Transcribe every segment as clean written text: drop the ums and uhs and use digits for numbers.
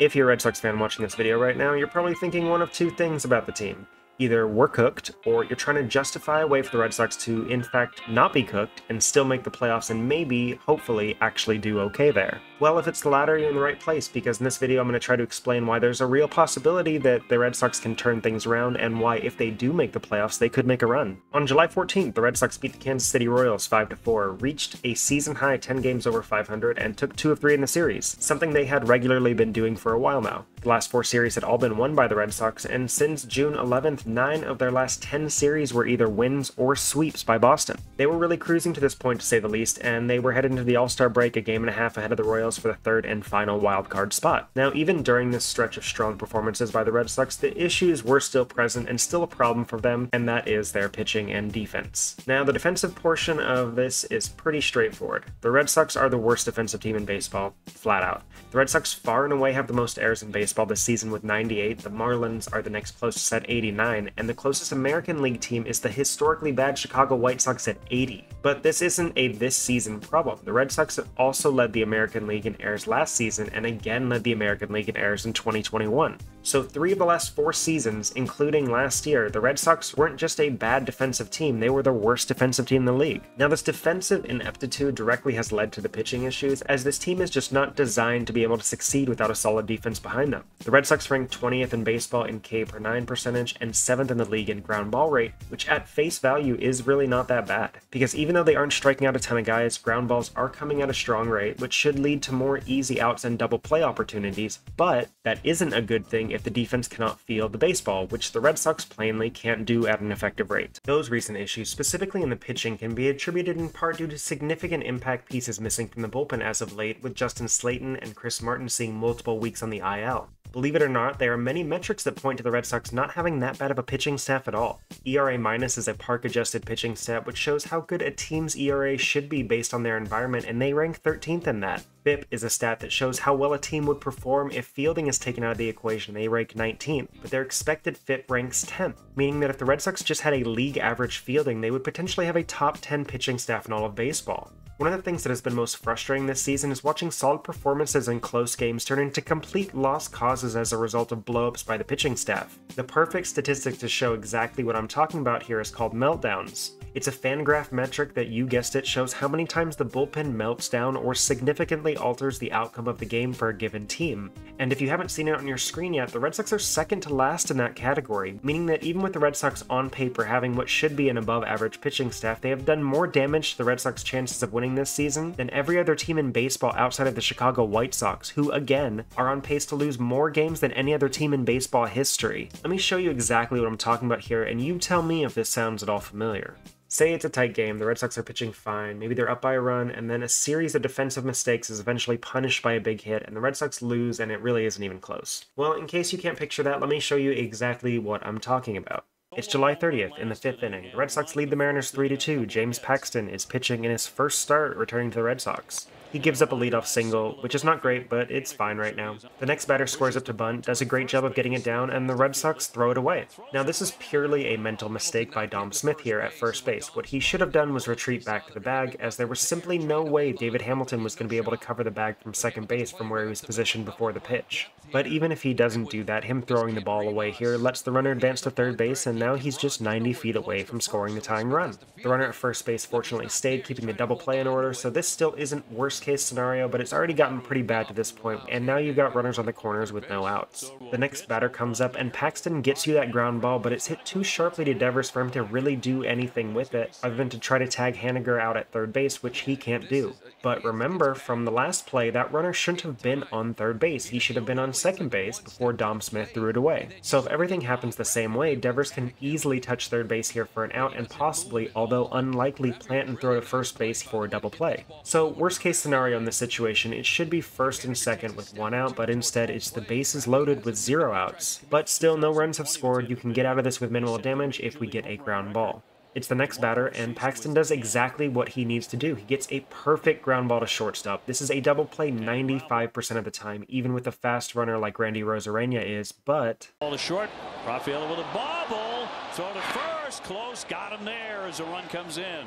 If you're a Red Sox fan watching this video right now, you're probably thinking one of two things about the team. Either we're cooked, or you're trying to justify a way for the Red Sox to, in fact, not be cooked and still make the playoffs and maybe, hopefully, actually do okay there. Well, if it's the latter, you're in the right place, because in this video I'm going to try to explain why there's a real possibility that the Red Sox can turn things around and why, if they do make the playoffs, they could make a run. On July 14th, the Red Sox beat the Kansas City Royals 5-4, reached a season-high 10 games over 500, and took 2 of 3 in the series, something they had regularly been doing for a while now. The last 4 series had all been won by the Red Sox, and since June 11th, 9 of their last 10 series were either wins or sweeps by Boston. They were really cruising to this point, to say the least, and they were headed into the All-Star break a game and a half ahead of the Royals for the third and final wildcard spot. Now, even during this stretch of strong performances by the Red Sox, the issues were still present and still a problem for them, and that is their pitching and defense. Now, the defensive portion of this is pretty straightforward. The Red Sox are the worst defensive team in baseball, flat out. The Red Sox far and away have the most errors in baseball this season with 98, the Marlins are the next closest at 89, and the closest American League team is the historically bad Chicago White Sox at 80. But this isn't a this season problem. The Red Sox also led the American League in errors last season and again led the American League in errors in 2021. So 3 of the last 4 seasons, including last year, the Red Sox weren't just a bad defensive team, they were the worst defensive team in the league. Now, this defensive ineptitude directly has led to the pitching issues, as this team is just not designed to be able to succeed without a solid defense behind them. The Red Sox ranked 20th in baseball in K per 9 percentage and 7th in the league in ground ball rate, which at face value is really not that bad. Because even though they aren't striking out a ton of guys, ground balls are coming at a strong rate, which should lead to more easy outs and double play opportunities, but that isn't a good thing if the defense cannot field the baseball, which the Red Sox plainly can't do at an effective rate. Those recent issues, specifically in the pitching, can be attributed in part due to significant impact pieces missing from the bullpen as of late, with Justin Slayton and Chris Martin seeing multiple weeks on the IL. Believe it or not, there are many metrics that point to the Red Sox not having that bad of a pitching staff at all. ERA- is a park-adjusted pitching stat which shows how good a team's ERA should be based on their environment, and they rank 13th in that. FIP is a stat that shows how well a team would perform if fielding is taken out of the equation. They rank 19th, but their expected FIP ranks 10th, meaning that if the Red Sox just had a league average fielding, they would potentially have a top 10 pitching staff in all of baseball. One of the things that has been most frustrating this season is watching solid performances in close games turn into complete lost causes as a result of blowups by the pitching staff. The perfect statistic to show exactly what I'm talking about here is called meltdowns. It's a Fangraph metric that, you guessed it, shows how many times the bullpen melts down or significantly alters the outcome of the game for a given team. And if you haven't seen it on your screen yet, the Red Sox are second to last in that category, meaning that even with the Red Sox on paper having what should be an above-average pitching staff, they have done more damage to the Red Sox chances of winning this season than every other team in baseball outside of the Chicago White Sox, who, again, are on pace to lose more games than any other team in baseball history. Let me show you exactly what I'm talking about here, and you tell me if this sounds at all familiar. Say it's a tight game, the Red Sox are pitching fine, maybe they're up by a run, and then a series of defensive mistakes is eventually punished by a big hit, and the Red Sox lose, and it really isn't even close. Well, in case you can't picture that, let me show you exactly what I'm talking about. It's July 30th, in the 5th inning. The Red Sox lead the Mariners 3-2. James Paxton is pitching in his first start, returning to the Red Sox. He gives up a leadoff single, which is not great, but it's fine right now. The next batter squares up to bunt, does a great job of getting it down, and the Red Sox throw it away. Now, this is purely a mental mistake by Dom Smith here at first base. What he should have done was retreat back to the bag, as there was simply no way David Hamilton was going to be able to cover the bag from second base from where he was positioned before the pitch. But even if he doesn't do that, him throwing the ball away here lets the runner advance to third base, and now he's just 90 feet away from scoring the tying run. The runner at first base fortunately stayed, keeping the double play in order, so this still isn't worst case scenario, but it's already gotten pretty bad to this point, and now you've got runners on the corners with no outs. The next batter comes up, and Paxton gets you that ground ball, but it's hit too sharply to Devers for him to really do anything with it, other than to try to tag Haniger out at third base, which he can't do. But remember, from the last play, that runner shouldn't have been on third base. He should have been on second base before Dom Smith threw it away. So if everything happens the same way, Devers can easily touch third base here for an out, and possibly, although unlikely, plant and throw to first base for a double play. So worst case scenario in this situation, it should be first and second with 1 out, but instead it's the bases loaded with 0 outs. But still, no runs have scored. You can get out of this with minimal damage if we get a ground ball. It's the next batter, and Paxton does exactly what he needs to do. He gets a perfect ground ball to shortstop. This is a double play 95% of the time, even with a fast runner like Randy Rosarena is, but... Ball to short, Rafaela with a bobble, throw to first, close, got him there as the run comes in.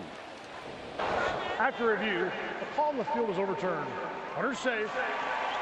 After review, the call in the field is overturned. Runner safe,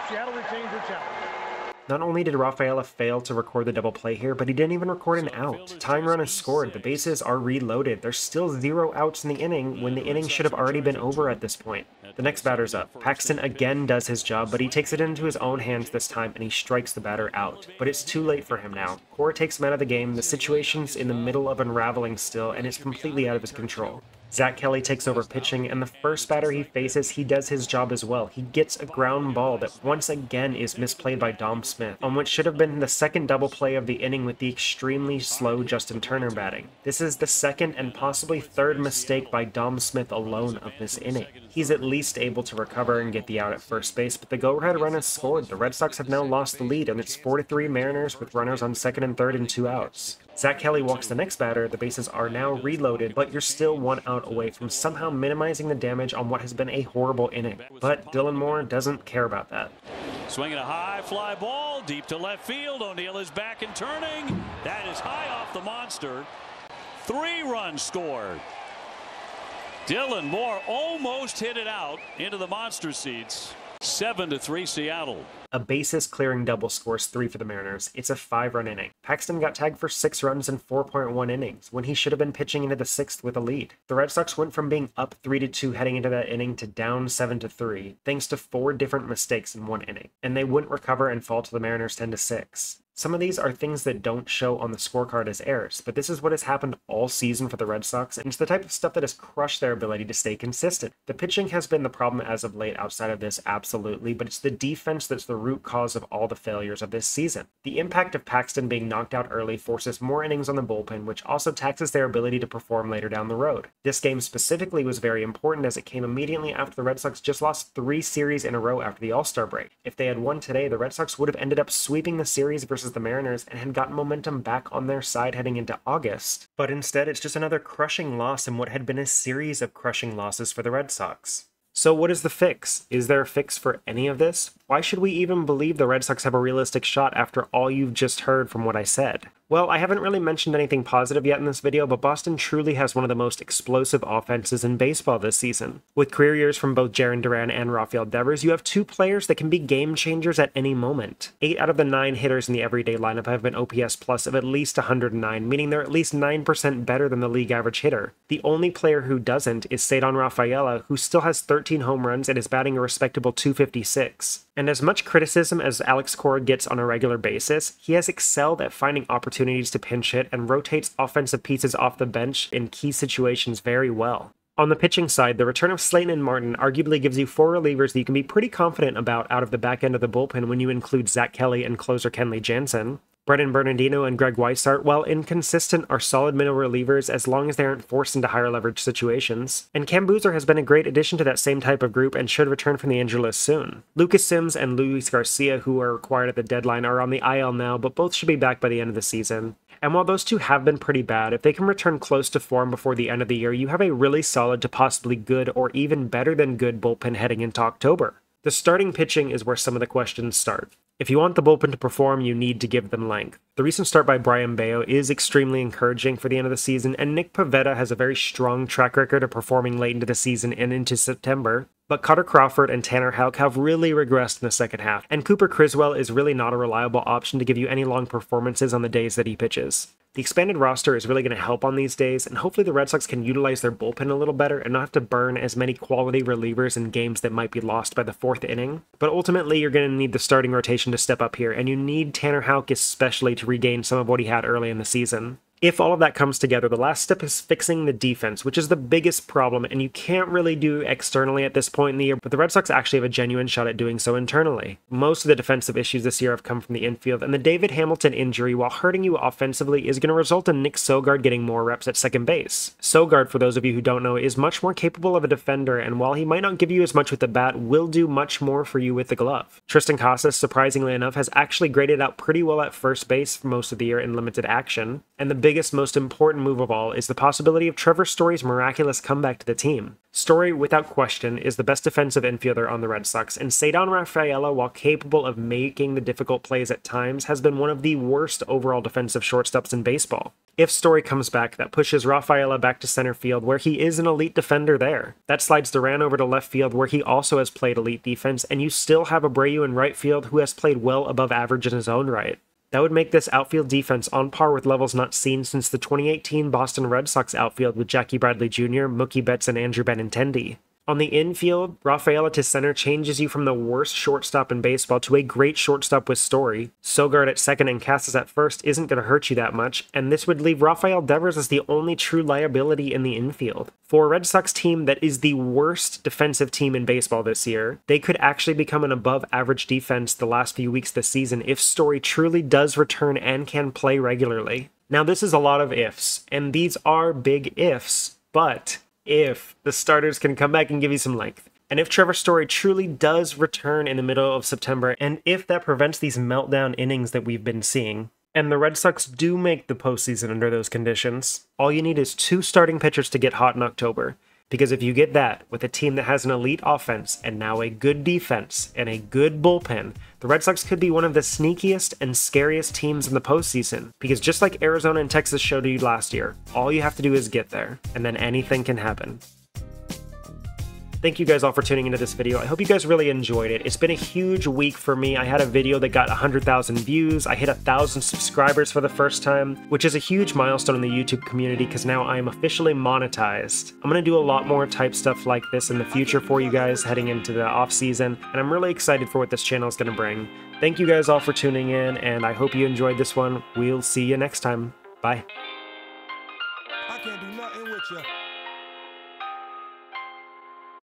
Seattle retains their challenge. Not only did Rafaela fail to record the double play here, but he didn't even record an out. Tying run is scored, the bases are reloaded. There's still 0 outs in the inning when the inning should have already been over at this point. The next batter's up. Paxton again does his job, but he takes it into his own hands this time and he strikes the batter out. But it's too late for him now. Cora takes him out of the game, the situation's in the middle of unraveling still, and it's completely out of his control. Zach Kelly takes over pitching, and the first batter he faces, he does his job as well. He gets a ground ball that once again is misplayed by Dom Smith, on what should have been the second double play of the inning with the extremely slow Justin Turner batting. This is the second and possibly third mistake by Dom Smith alone of this inning. He's at least able to recover and get the out at first base, but the go-ahead run is scored. The Red Sox have now lost the lead, and it's 4-3 Mariners with runners on second and third and 2 outs. Zach Kelly walks the next batter, the bases are now reloaded, but you're still 1 out away from somehow minimizing the damage on what has been a horrible inning. But Dylan Moore doesn't care about that. Swinging a high fly ball deep to left field. O'Neill is back and turning. That is high off the monster. 3 runs scored. Dylan Moore almost hit it out into the monster seats. 7-3 Seattle. A bases clearing double scores 3 for the Mariners. It's a 5-run inning. Paxton got tagged for 6 runs in 4.1 innings, when he should have been pitching into the 6th with a lead. The Red Sox went from being up 3-2 heading into that inning to down 7-3, thanks to 4 different mistakes in 1 inning, and they wouldn't recover and fall to the Mariners 10-6. Some of these are things that don't show on the scorecard as errors, but this is what has happened all season for the Red Sox, and it's the type of stuff that has crushed their ability to stay consistent. The pitching has been the problem as of late outside of this, absolutely, but it's the defense that's the root cause of all the failures of this season. The impact of Paxton being knocked out early forces more innings on the bullpen, which also taxes their ability to perform later down the road. This game specifically was very important as it came immediately after the Red Sox just lost 3 series in a row after the All-Star break. If they had won today, the Red Sox would have ended up sweeping the series versus the Mariners and had gotten momentum back on their side heading into August. But instead, it's just another crushing loss in what had been a series of crushing losses for the Red Sox. So what is the fix? Is there a fix for any of this? Why should we even believe the Red Sox have a realistic shot after all you've just heard from what I said? Well, I haven't really mentioned anything positive yet in this video, but Boston truly has one of the most explosive offenses in baseball this season. With career years from both Jarren Duran and Rafael Devers, you have 2 players that can be game changers at any moment. 8 out of the 9 hitters in the everyday lineup have an OPS plus of at least 109, meaning they're at least 9% better than the league average hitter. The only player who doesn't is Cedar Rafaela, who still has 13 home runs and is batting a respectable .256. And as much criticism as Alex Cora gets on a regular basis, he has excelled at finding opportunities to pinch hit and rotates offensive pieces off the bench in key situations very well. On the pitching side, the return of Slayton and Martin arguably gives you 4 relievers that you can be pretty confident about out of the back end of the bullpen when you include Zach Kelly and closer Kenley Jansen. Brennan Bernardino and Greg Weissart, while inconsistent, are solid middle relievers as long as they aren't forced into higher leverage situations. And Cam Boozer has been a great addition to that same type of group and should return from the injury list soon. Lucas Sims and Luis Garcia, who are required at the deadline, are on the IL now, but both should be back by the end of the season. And while those 2 have been pretty bad, if they can return close to form before the end of the year, you have a really solid to possibly good or even better than good bullpen heading into October. The starting pitching is where some of the questions start. If you want the bullpen to perform, you need to give them length. The recent start by Brian Bayo is extremely encouraging for the end of the season, and Nick Pivetta has a very strong track record of performing late into the season and into September. But Cutter Crawford and Tanner Houck have really regressed in the second half, and Cooper Criswell is really not a reliable option to give you any long performances on the days that he pitches. The expanded roster is really going to help on these days, and hopefully the Red Sox can utilize their bullpen a little better and not have to burn as many quality relievers in games that might be lost by the 4th inning. But ultimately, you're going to need the starting rotation to step up here, and you need Tanner Houck especially to regain some of what he had early in the season. If all of that comes together, the last step is fixing the defense, which is the biggest problem, and you can't really do externally at this point in the year, but the Red Sox actually have a genuine shot at doing so internally. Most of the defensive issues this year have come from the infield, and the David Hamilton injury, while hurting you offensively, is going to result in Nick Sogard getting more reps at second base. Sogard, for those of you who don't know, is much more capable of a defender, and while he might not give you as much with the bat, will do much more for you with the glove. Tristan Casas, surprisingly enough, has actually graded out pretty well at first base for most of the year in limited action. And the biggest, most important move of all is the possibility of Trevor Story's miraculous comeback to the team. Story, without question, is the best defensive infielder on the Red Sox, and Cedar Rafaela, while capable of making the difficult plays at times, has been one of the worst overall defensive shortstops in baseball. If Story comes back, that pushes Rafaela back to center field, where he is an elite defender there. That slides Duran over to left field, where he also has played elite defense, and you still have Abreu in right field, who has played well above average in his own right. That would make this outfield defense on par with levels not seen since the 2018 Boston Red Sox outfield with Jackie Bradley Jr., Mookie Betts, and Andrew Benintendi. On the infield, Rafaela to center changes you from the worst shortstop in baseball to a great shortstop with Story. Sogard at second and Casas at first isn't going to hurt you that much, and this would leave Rafael Devers as the only true liability in the infield. For a Red Sox team that is the worst defensive team in baseball this year, they could actually become an above-average defense the last few weeks this season if Story truly does return and can play regularly. Now, this is a lot of ifs, and these are big ifs, but if the starters can come back and give you some length, and if Trevor Story truly does return in the middle of September, and if that prevents these meltdown innings that we've been seeing, and the Red Sox do make the postseason under those conditions, all you need is 2 starting pitchers to get hot in October. Because if you get that with a team that has an elite offense and now a good defense and a good bullpen, the Red Sox could be one of the sneakiest and scariest teams in the postseason. Because just like Arizona and Texas showed you last year, all you have to do is get there, and then anything can happen. Thank you guys all for tuning into this video. I hope you guys really enjoyed it. It's been a huge week for me. I had a video that got 100,000 views. I hit 1,000 subscribers for the first time, which is a huge milestone in the YouTube community because now I am officially monetized. I'm going to do a lot more type stuff like this in the future for you guys heading into the off season, and I'm really excited for what this channel is going to bring. Thank you guys all for tuning in, and I hope you enjoyed this one. We'll see you next time. Bye. I can't do nothing with you.